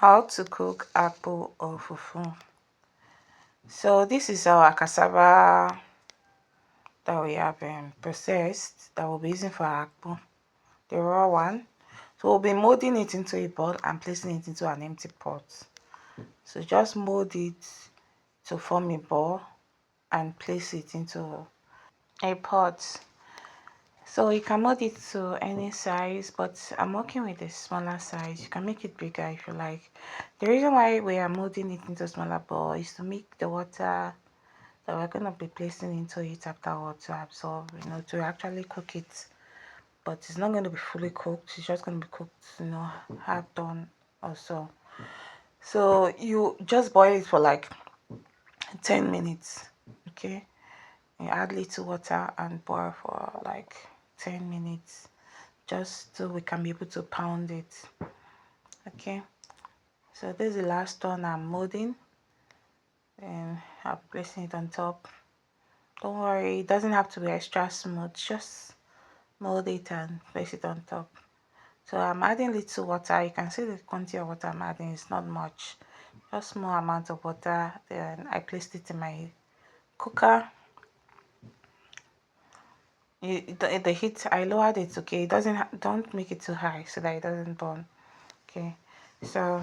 How to cook akpu or fufu. So this is our cassava that we have processed that we'll be using for akpu, the raw one. So we'll be molding it into a bowl and placing it into an empty pot. So just mold it to form a ball and place it into a pot. So you can mold it to any size, but I'm working with a smaller size. You can make it bigger if you like. The reason why we are molding it into a smaller ball is to make the water that we're going to be placing into it afterwards to absorb, to actually cook it. But it's not going to be fully cooked. It's just going to be cooked, half done or so. So you just boil it for like 10 minutes, okay? You add little water and boil for like 10 minutes just so we can be able to pound it. Okay, so this is the last one I'm molding and I'm placing it on top. Don't worry, it doesn't have to be extra smooth, just mold it and place it on top. So I'm adding little water. You can see the quantity of water I'm adding is not much, just small amount of water. Then I placed it in my cooker. The heat, I lowered it, okay? It don't make it too high so that it doesn't burn. Okay, so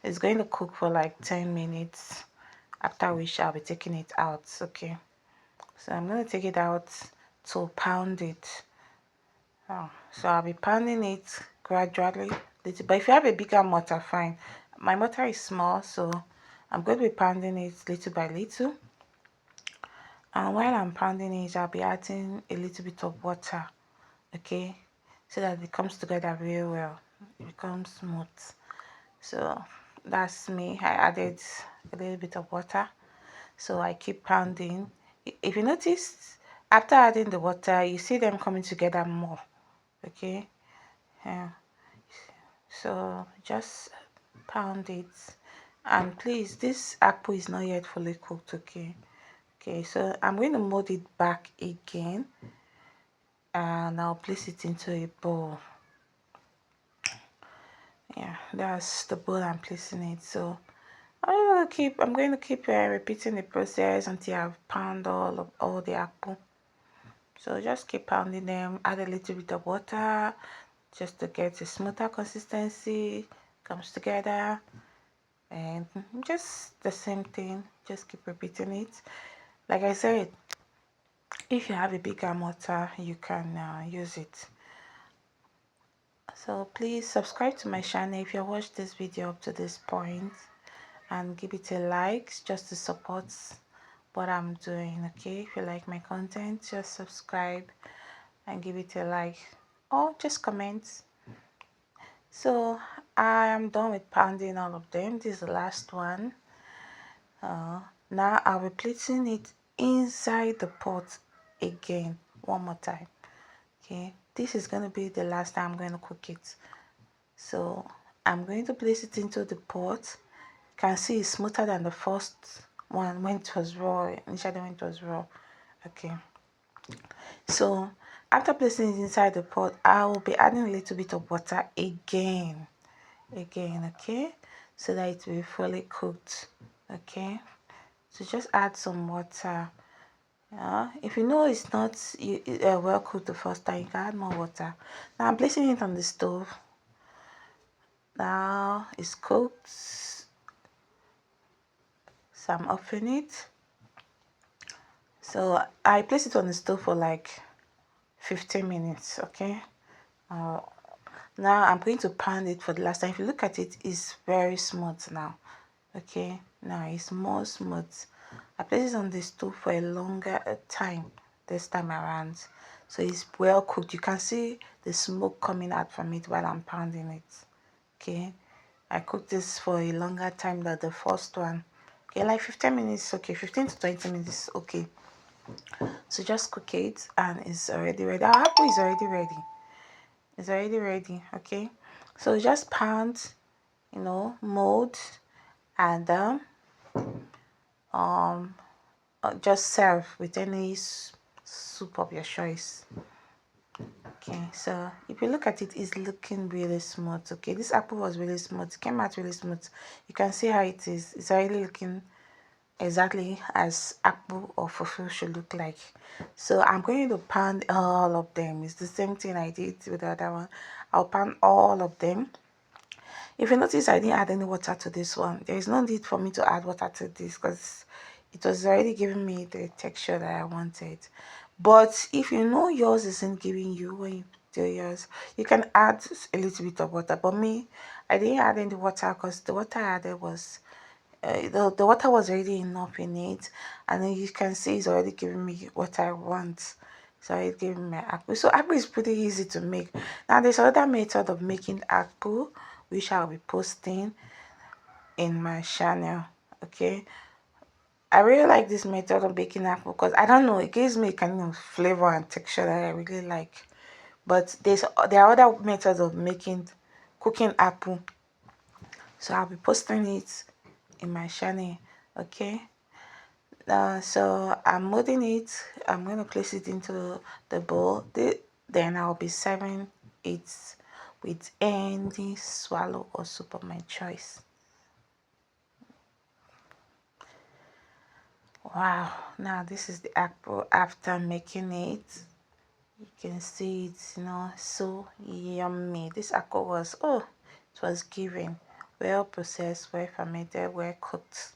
it's going to cook for like 10 minutes, after which I'll be taking it out. Okay, so I'm going to take it out to pound it. So I'll be pounding it gradually little, but if you have a bigger mortar, fine. My mortar is small, so I'm going to be pounding it little by little. And while I'm pounding it, I'll be adding a little bit of water, okay, so that it comes together very well, it becomes smooth. So that's me. I added a little bit of water, so I keep pounding. If you notice, after adding the water, you see them coming together more. Okay, yeah. So just pound it, and please, this akpu is not yet fully cooked. Okay, so I'm going to mold it back again and I'll place it into a bowl. Yeah, that's the bowl I'm placing it. So I'm going to keep repeating the process until I've pounded all the apple. So just keep pounding them. Add a little bit of water just to get a smoother consistency. Comes together, and just the same thing. Just keep repeating it. Like I said, if you have a bigger mortar, you can use it. So please subscribe to my channel if you watched this video up to this point, and give it a like just to support what I'm doing. Okay, if you like my content, just subscribe and give it a like, or just comment. So I am done with pounding all of them. This is the last one. Now I'll be placing it inside the pot again one more time. Okay, this is going to be the last time I'm going to cook it. So I'm going to place it into the pot. You can see it's smoother than the first one when it was raw, initially when it was raw. Okay, so after placing it inside the pot, I will be adding a little bit of water again, okay, so that it will be fully cooked. Okay, so just add some water. If you know it's not well cooked the first time, you can add more water. Now I'm placing it on the stove. Now it's cooked, so I'm opening it. So I place it on the stove for like 15 minutes. Okay, now I'm going to pound it for the last time. If you look at it, it's very smooth now. Okay, now it's more smooth. I place it on the stove for a longer time this time around, so it's well cooked. You can see the smoke coming out from it while I'm pounding it. Okay, I cooked this for a longer time than the first one. Okay, like 15 minutes. Okay, 15 to 20 minutes. Okay, so just cook it and it's already ready. Our apple is already ready. It's already ready. Okay, so just pound, mold, and just serve with any soup of your choice. Okay, so if you look at it, it's looking really smooth. Okay, this apple was really smooth. It came out really smooth. You can see how it is. It's already looking exactly as akpu or fufu should look like. So I'm going to pound all of them. It's the same thing I did with the other one. I'll pound all of them. If you notice, I didn't add any water to this one. There is no need for me to add water to this because it was already giving me the texture that I wanted. But if you know yours isn't giving you when you do yours, you can add a little bit of water. But me, I didn't add any water because the water I added was the water was already enough in it, and then you can see it's already giving me what I want. It's already giving me akpu. So akpu is pretty easy to make. Now there's another method of making akpu which I'll be posting in my channel. Okay, I really like this method of baking akpu because I don't know, it gives me a kind of flavor and texture that I really like. But there are other methods of making cooking akpu, so I'll be posting it in my channel. Okay, so I'm molding it. I'm going to place it into the bowl. Then I'll be serving it with any swallow or soup of my choice. Wow, now this is the apple after making it. You can see it's, so yummy. This apple was, oh, it was giving, well processed, well fermented, well cooked.